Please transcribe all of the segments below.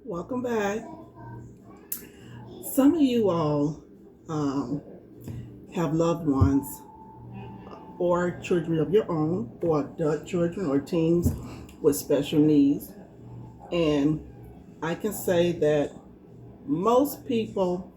Welcome back. Some of you all um, have loved ones or children of your own, or adult children or teens with special needs. And I can say that most people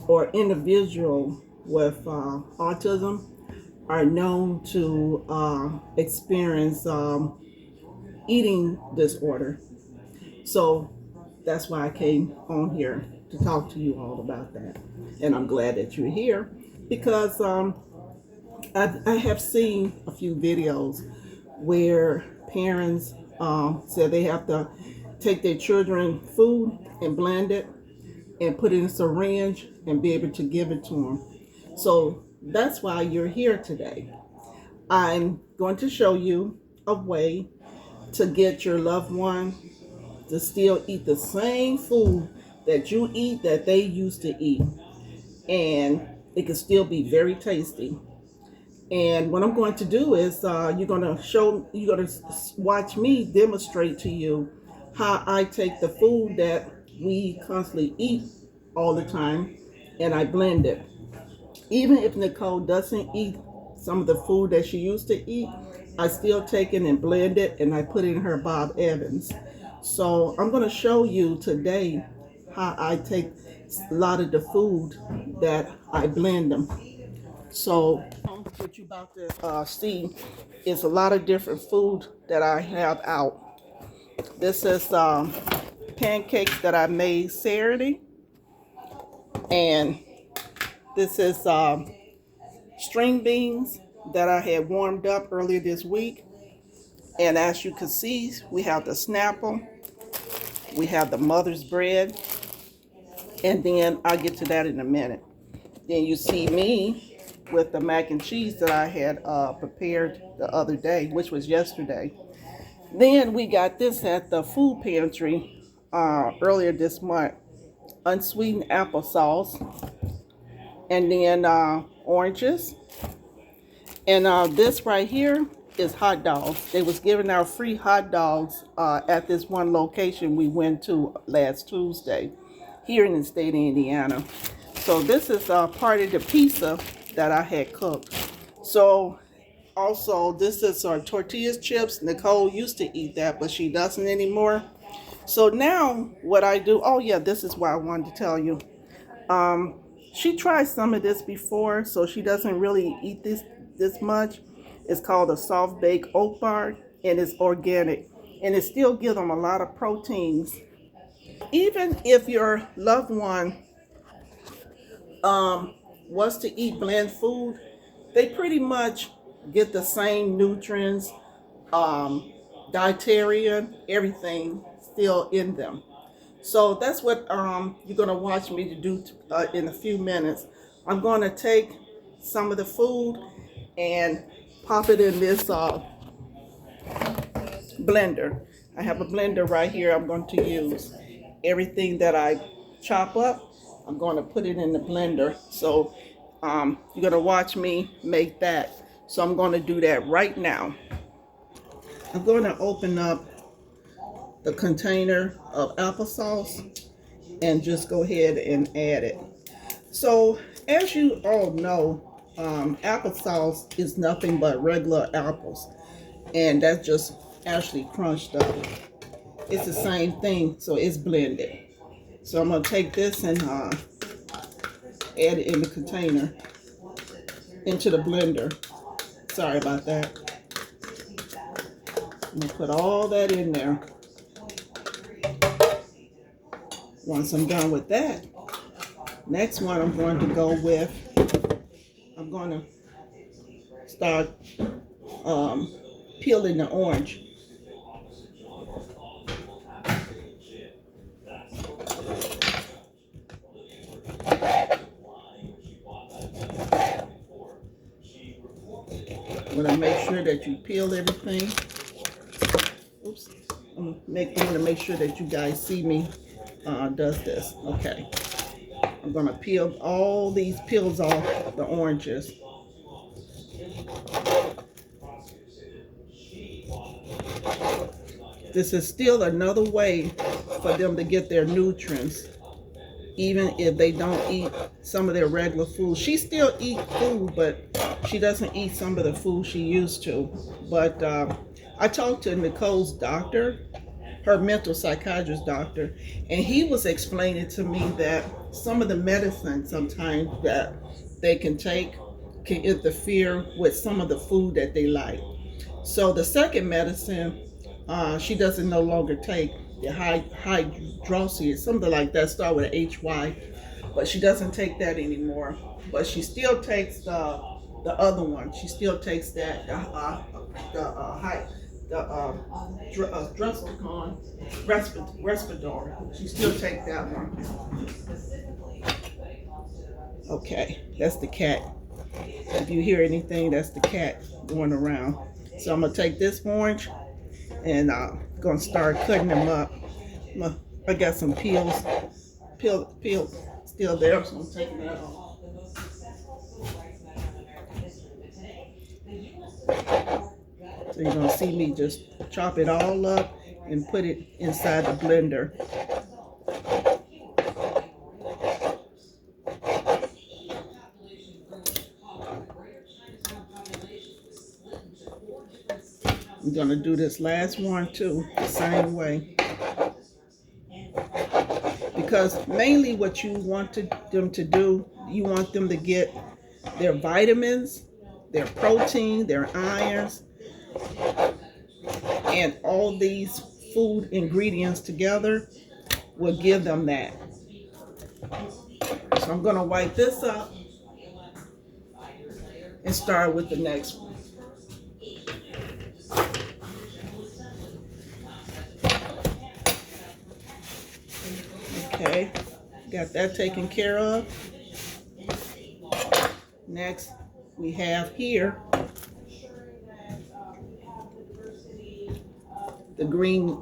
or individual with autism are known to experience eating disorder. So that's why I came on here to talk to you all about that. And I'm glad that you're here because I have seen a few videos where parents said they have to take their children food and blend it and put it in a syringe and be able to give it to them. So that's why you're here today. I'm going to show you a way to get your loved one to still eat the same food that you eat that they used to eat, and it can still be very tasty. And what I'm going to do is you're going to watch me demonstrate to you how I take the food that we constantly eat all the time and I blend it. Even if Nicole doesn't eat some of the food that she used to eat, I still take it and blend it and I put it in her Bob Evans. So I'm going to show you today how I take a lot of the food that I blend them. So what you about to see is a lot of different food that I have out. This is pancakes that I made Saturday, and this is string beans that I had warmed up earlier this week. And as you can see, we have the Snapple, we have the mother's bread, and then I'll get to that in a minute. Then you see me with the mac and cheese that I had prepared the other day, which was yesterday. Then we got this at the food pantry earlier this month, unsweetened applesauce, and then oranges. And this right here is hot dogs. They was giving out free hot dogs at this one location we went to last Tuesday here in the state of Indiana. So this is part of the pizza that I had cooked. So also this is our tortilla chips. Nicole used to eat that, but she doesn't anymore. So now what I do, oh yeah, this is what I wanted to tell you. She tried some of this before, so she doesn't really eat this much. It's called a soft baked oat bar, and it's organic, and it still gives them a lot of proteins. Even if your loved one wants to eat bland food, they pretty much get the same nutrients, dietary, everything still in them. So that's what you're going to watch me to do in a few minutes. I'm going to take some of the food and pop it in this blender. I have a blender right here I'm going to use. Everything that I chop up, I'm going to put it in the blender. So you're going to watch me make that. So I'm going to do that right now. I'm going to open up the container of applesauce and just go ahead and add it. So as you all know, applesauce is nothing but regular apples, and that's just actually crunched up. It's the same thing, so it's blended. So I'm going to take this and add it in the container into the blender. Sorry about that. I'm going to put all that in there. Once I'm done with that, next one I'm going to go with, I'm going to start peeling the orange. I'm going to make sure that you peel everything. Oops. I'm going to make sure that you guys see me does this. Okay. I'm going to peel all these peels off the oranges. This is still another way for them to get their nutrients, even if they don't eat some of their regular food. She still eats food, but she doesn't eat some of the food she used to. But I talked to Nicole's doctor, her mental psychiatrist doctor, and he was explaining to me that some of the medicine sometimes that they can take can interfere with some of the food that they like. So the second medicine, she doesn't no longer take the hydroxy, something like that, start with an HY, but she doesn't take that anymore. But she still takes the other one. She still takes that Respitor. She still takes that one. Okay, that's the cat. If you hear anything, that's the cat going around. So I'm gonna take this orange and I'm gonna start cutting them up. I got some peels still there, so I'm taking that off. So you're gonna see me just chop it all up and put it inside the blender. I'm gonna do this last one too, the same way. Because mainly what you want them to do, you want them to get their vitamins, their protein, their irons, and all these food ingredients together will give them that. So I'm gonna wipe this up and start with the next one. Okay, got that taken care of. Next, we have here the green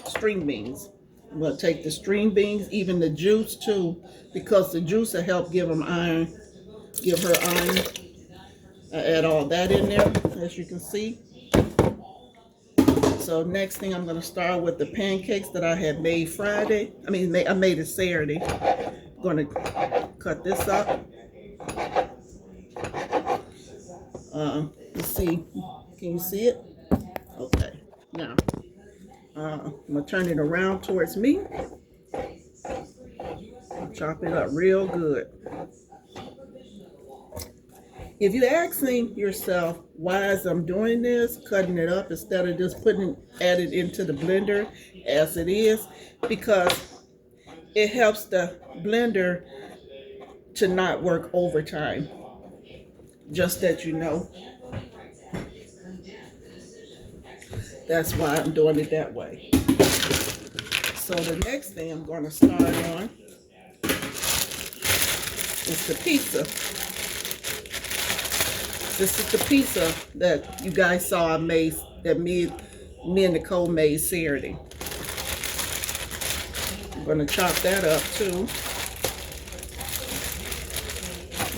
string beans. I'm gonna take the string beans, even the juice too, because the juice will help give them iron, give her iron. I add all that in there, as you can see. So next thing, I'm gonna start with the pancakes that I had made Friday. I made it Saturday. I'm gonna cut this up. Let's see, can you see it? Okay, now I'm gonna turn it around towards me. Chop it up real good. If you're asking yourself why is I'm doing this, cutting it up instead of just add it into the blender as it is, because it helps the blender to not work overtime. Just that you know. That's why I'm doing it that way. So the next thing I'm going to start on is the pizza. This is the pizza that you guys saw I made, that me and Nicole made Saturday. I'm going to chop that up too.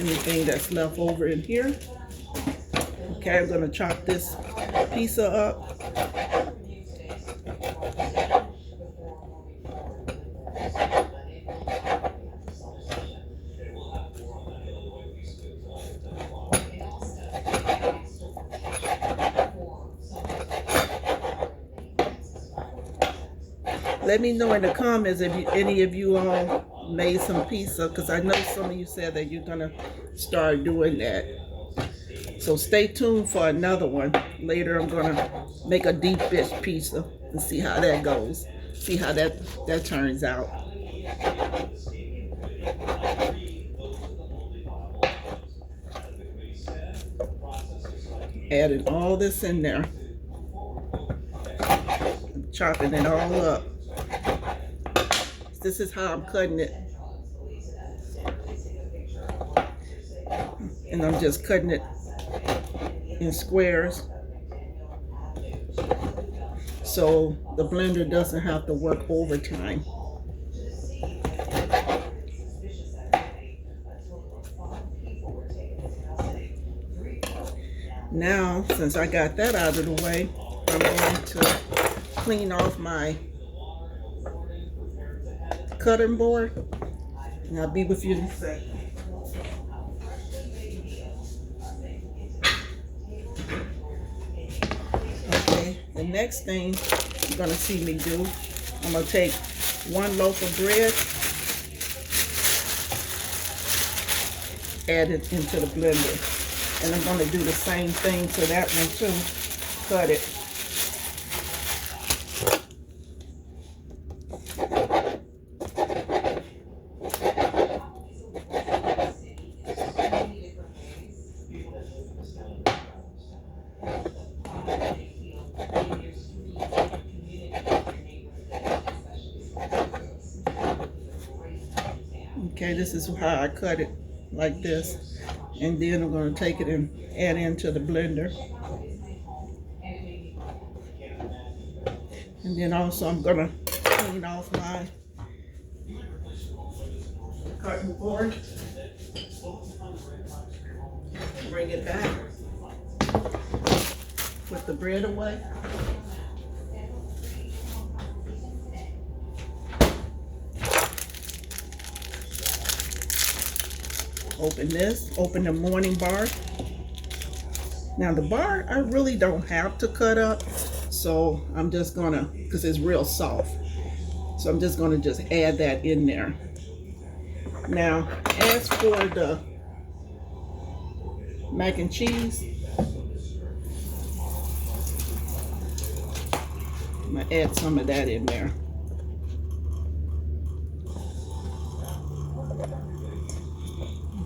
Anything that's left over in here. Okay, I'm going to chop this pizza up. Let me know in the comments if any of you all made some pizza, because I know some of you said that you're going to start doing that. So stay tuned for another one. Later I'm going to make a deep dish pizza and see how that goes. See how that turns out. Adding all this in there. I'm chopping it all up. This is how I'm cutting it. And I'm just cutting it in squares so the blender doesn't have to work overtime. Now, since I got that out of the way, I'm going to clean off my cutting board, and I'll be with you in a second. Okay, the next thing you're gonna see me do, I'm gonna take 1 loaf of bread, add it into the blender. And I'm gonna do the same thing to that one too. Cut it. Okay, this is how I cut it, like this. And then I'm going to take it and add into the blender. And then also I'm going to clean off my cutting board. Bring it back. Put the bread away. Open this, open the morning bar. Now the bar, I really don't have to cut up, so I'm just gonna, because it's real soft, so I'm just gonna just add that in there. Now, as for the mac and cheese, I'm gonna add some of that in there.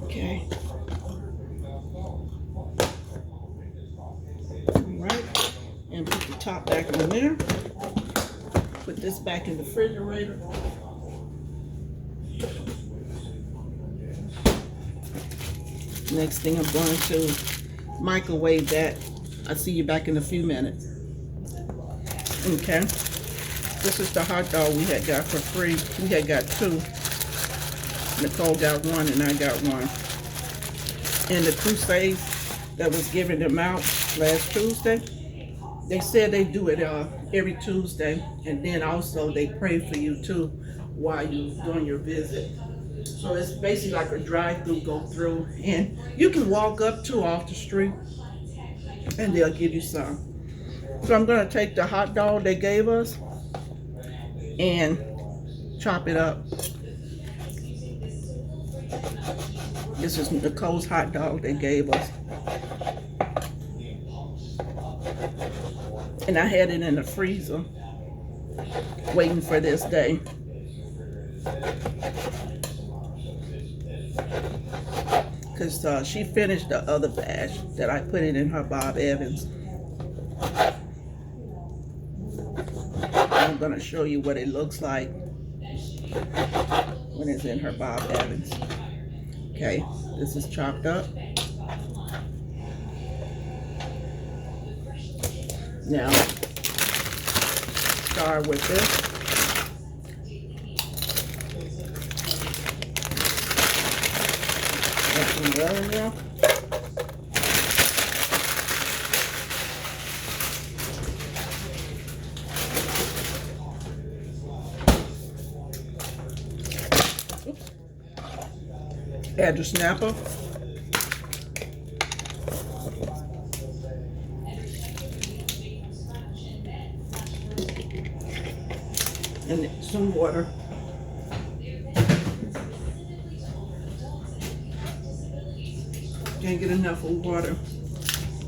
Okay. Alright, and put the top back on there. Put this back in the refrigerator. Next thing, I'm going to microwave that. I'll see you back in a few minutes. Okay. This is the hot dog we had got for free. We had got 2. Nicole got 1 and I got 1. And the crusade that was giving them out last Tuesday, they said they do it every Tuesday, and then also they pray for you too while you're doing your visit. So it's basically like a drive-through, go through, and you can walk up to off the street and they'll give you some. So I'm gonna take the hot dog they gave us and chop it up. This is Nicole's hot dog they gave us. And I had it in the freezer, waiting for this day. Because she finished the other batch that I put it in her Bob Evans. I'm going to show you what it looks like when it's in her Bob Evans. Okay, this is chopped up. Now, start with this. Add some oil in there. Oops. Add your snapper. And some water. Can't get enough of water.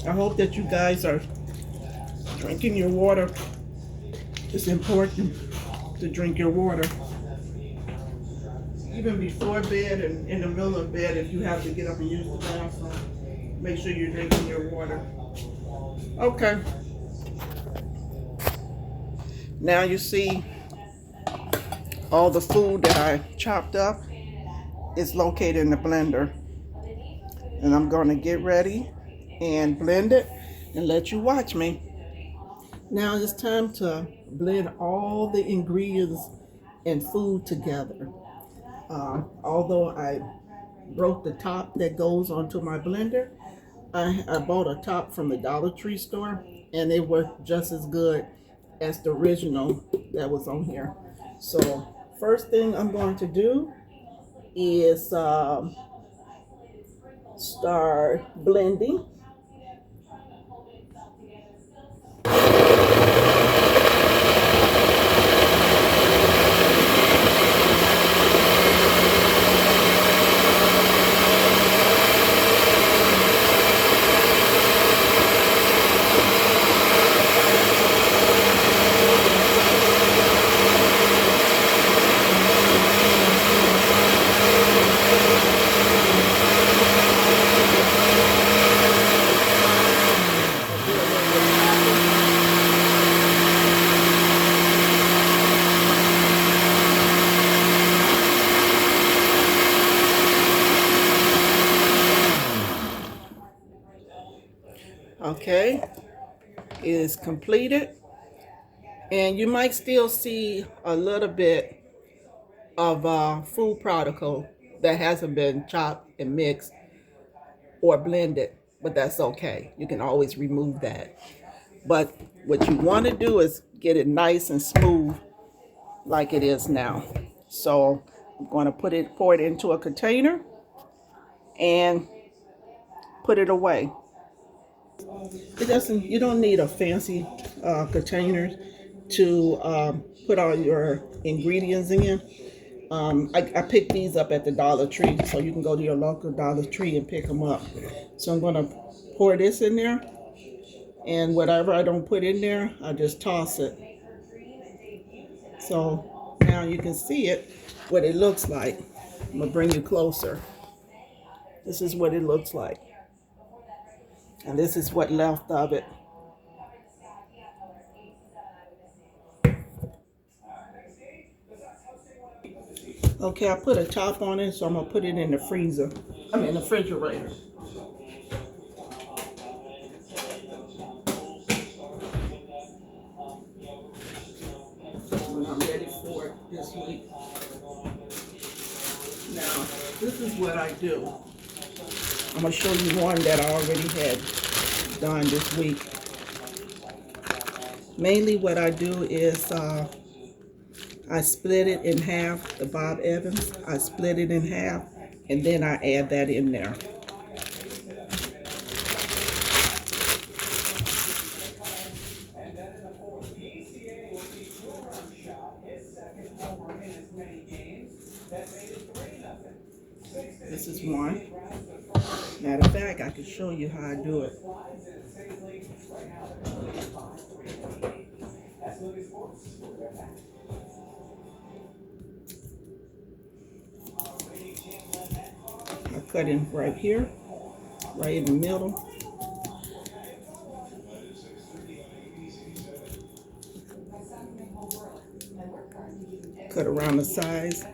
I hope that you guys are drinking your water. It's important to drink your water. Even before bed and in the middle of bed, if you have to get up and use the bathroom, make sure you're drinking your water. Okay. Now you see all the food that I chopped up is located in the blender. And I'm going to get ready and blend it and let you watch me. Now it's time to blend all the ingredients and food together. Although I broke the top that goes onto my blender, I bought a top from the Dollar Tree store, and it worked just as good as the original that was on here. So first thing I'm going to do is start blending. Okay, it is completed. And you might still see a little bit of food particle that hasn't been chopped and mixed or blended, but that's okay. You can always remove that. But what you want to do is get it nice and smooth like it is now. So I'm going to pour it into a container and put it away. You don't need a fancy container to put all your ingredients in. I picked these up at the Dollar Tree, so you can go to your local Dollar Tree and pick them up. So I'm going to pour this in there, and whatever I don't put in there, I just toss it. So now you can see it, what it looks like. I'm going to bring you closer. This is what it looks like. And this is what left of it. Okay, I put a top on it, so I'm going to put it in the freezer. In the refrigerator. When I'm ready for it this week. Now, this is what I do. I'm going to show you one that I already had done this week. Mainly what I do is I split it in half, the Bob Evans. I split it in half, and then I add that in there. This is one. Matter of fact, I can show you how I do it. I cut in right here, right in the middle. Cut around the sides.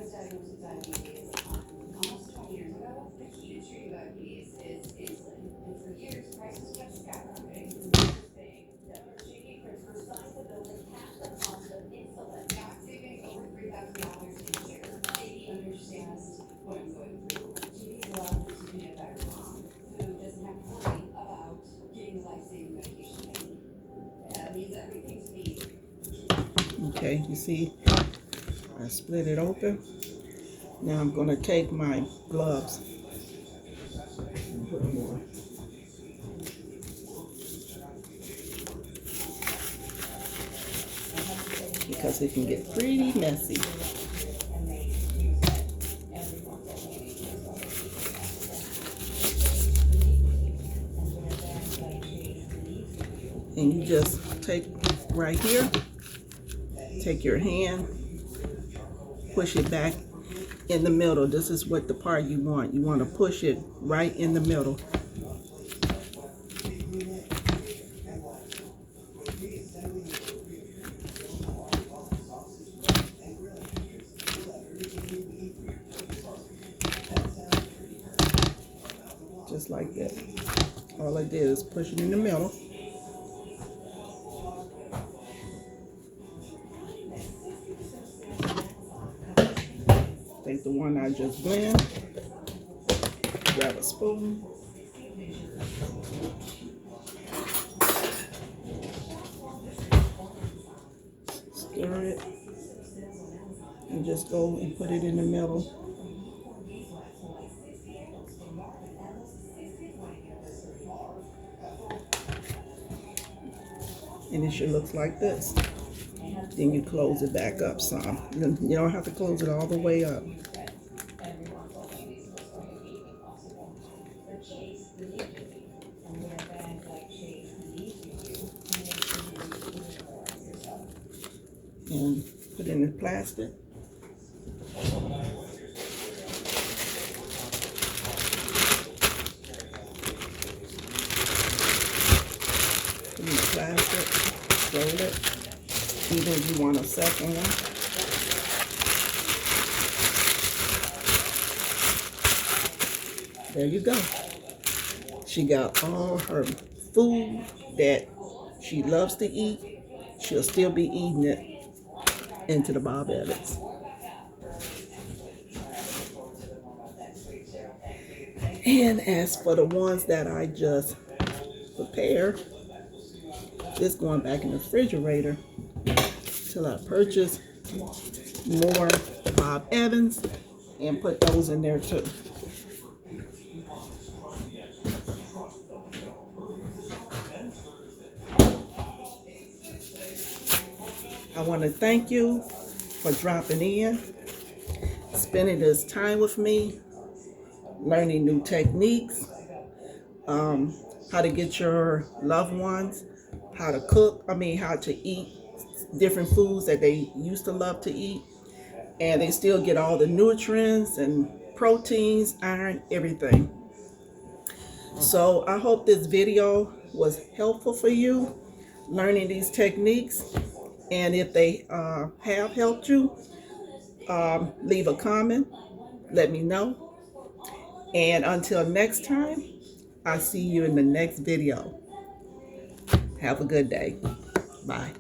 Okay, you see, I split it open. Now I'm going to take my gloves and put them on. Because it can get pretty messy. And you just take right here, take your hand, push it back in the middle. This is what the part you want. You want to push it right in the middle. Just like that. All I did is push it in the middle. Take the one I just blend, grab a spoon, stir it, and just go and put it in the middle. And it should look like this. Then you close it back up some. You don't have to close it all the way up. And put it in the plastic. Put it in the plastic. Fold it. Even if you want a second one. There you go. She got all her food that she loves to eat. She'll still be eating it into the Bob Evans. And as for the ones that I just prepared, this going back in the refrigerator till I purchase more Bob Evans and put those in there too. I want to thank you for dropping in, spending this time with me, learning new techniques, how to get your loved ones, how to eat different foods that they used to love to eat, and they still get all the nutrients and proteins, iron, everything. So I hope this video was helpful for you, learning these techniques. And if they have helped you, leave a comment, let me know. And until next time, I'll see you in the next video. Have a good day. Bye.